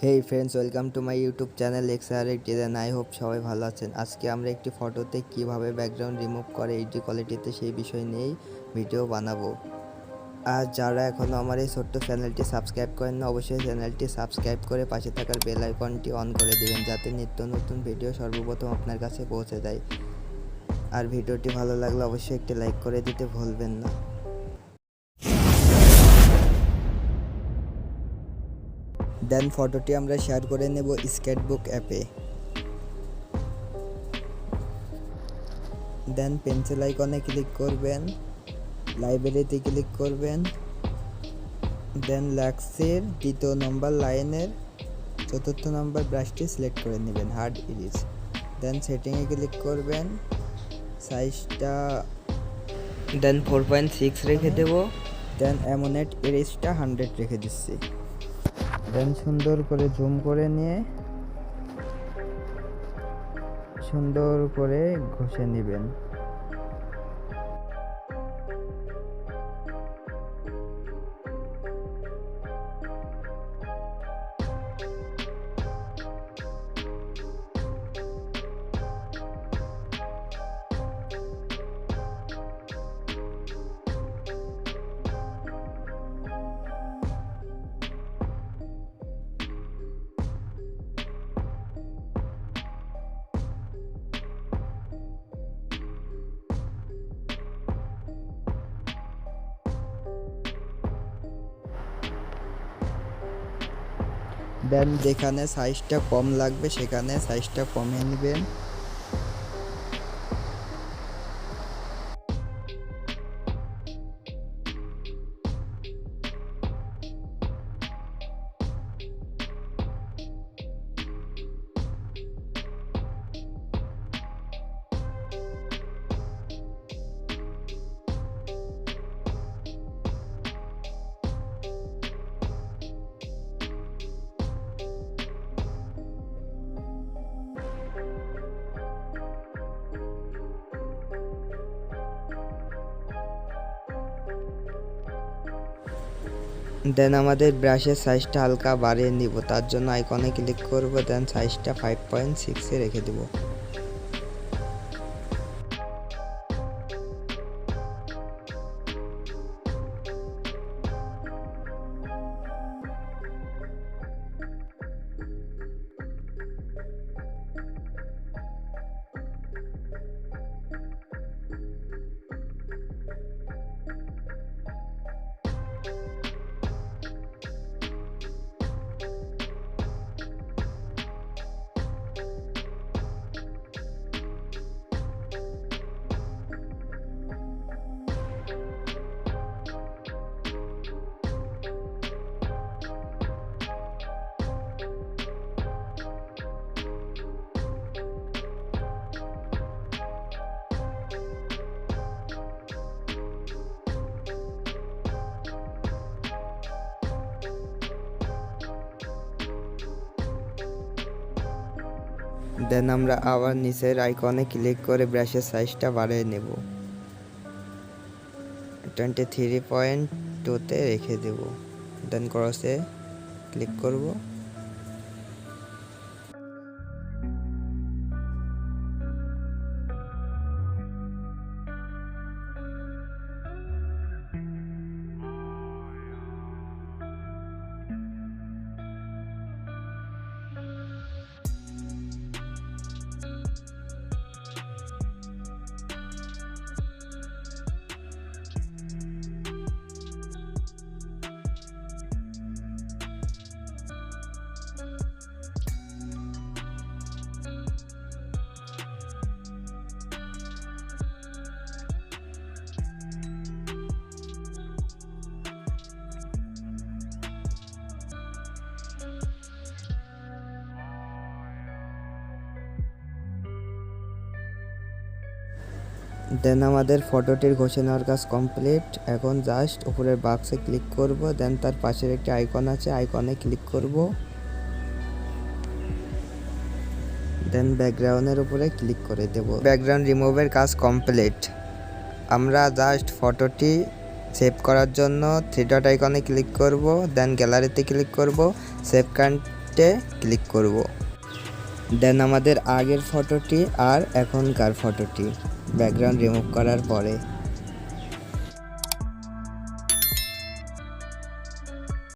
Hey friends, welcome to my YouTube channel XRK design. I hope সবাই ভালো আছেন। আজকে আমরা একটি ফটোতে কিভাবে ব্যাকগ্রাউন্ড রিমুভ করে এইচডি কোয়ালিটিতে সেই বিষয় নিয়েই ভিডিও বানাবো। আর যারা এখনও আমার এই ছোট্ট চ্যানেলটি সাবস্ক্রাইব করেন না, অবশ্যই চ্যানেলটি সাবস্ক্রাইব করে পাশে থাকার বেল আইকনটি অন করে দিবেন, যাতে নিত্য নতুন ভিডিও সর্বপ্রথম আপনার কাছে পৌঁছে যায়। আর ভিডিওটি ভালো লাগলে অবশ্যই একটি লাইক করে দিতে ভুলবেন না। দেন ফটোটি আমরা শেয়ার করে নেব স্কেটবুক অ্যাপে। দেন পেন্সিল আইকনে ক্লিক করবেন, লাইব্রেরিতে ক্লিক করবেন, দেন ল্যাক্সের 2 নম্বর লাইনের 4th নম্বর ব্রাশটি সিলেক্ট করে নেবেন, হার্ড ইরেজ। দেন সেটিংয়ে ক্লিক করবেন, সাইজটা দেন 4.6 রেখে দেব। দেন অ্যামোনেট ইরেজটা 100 রেখে দিচ্ছি। দেন সুন্দর করে জুম করে নিয়ে সুন্দর করে ঘষে নেবেন। দেন যেখানে সাইজটা কম লাগবে সেখানে সাইজটা কমিয়ে নেবেন। দেন আমাদের ব্রাশের সাইজটা হালকা বাড়িয়ে নিব, তার জন্য আইকনে ক্লিক করব, দেন সাইজটা 5.6 রেখে দেব। দেন আমরা আবার নিচের আইকনে ক্লিক করে ব্রাশের সাইজটা বাড়িয়ে নেব, 23.2 রেখে দেব। দেন ক্রসে ক্লিক করব। দেন আমাদের ফটোটির ঘষে নেওয়ার কাজ কমপ্লিট। এখন জাস্ট উপরের বাক্সে ক্লিক করব, দেন তার পাশের একটি আইকন আছে, আইকনে ক্লিক করব, দেন ব্যাকগ্রাউন্ডের উপরে ক্লিক করে দেব। ব্যাকগ্রাউন্ড রিমুভের কাজ কমপ্লিট। আমরা জাস্ট ফটোটি সেভ করার জন্য 3 ডট আইকনে ক্লিক করব, দেন গ্যালারিতে ক্লিক করব, সেভ টেক্সটে ক্লিক করব। দেন আমাদের আগের ফটোটি আর এখনকার ফটোটি ব্যাকগ্রাউন্ড রিমুভ করার পরে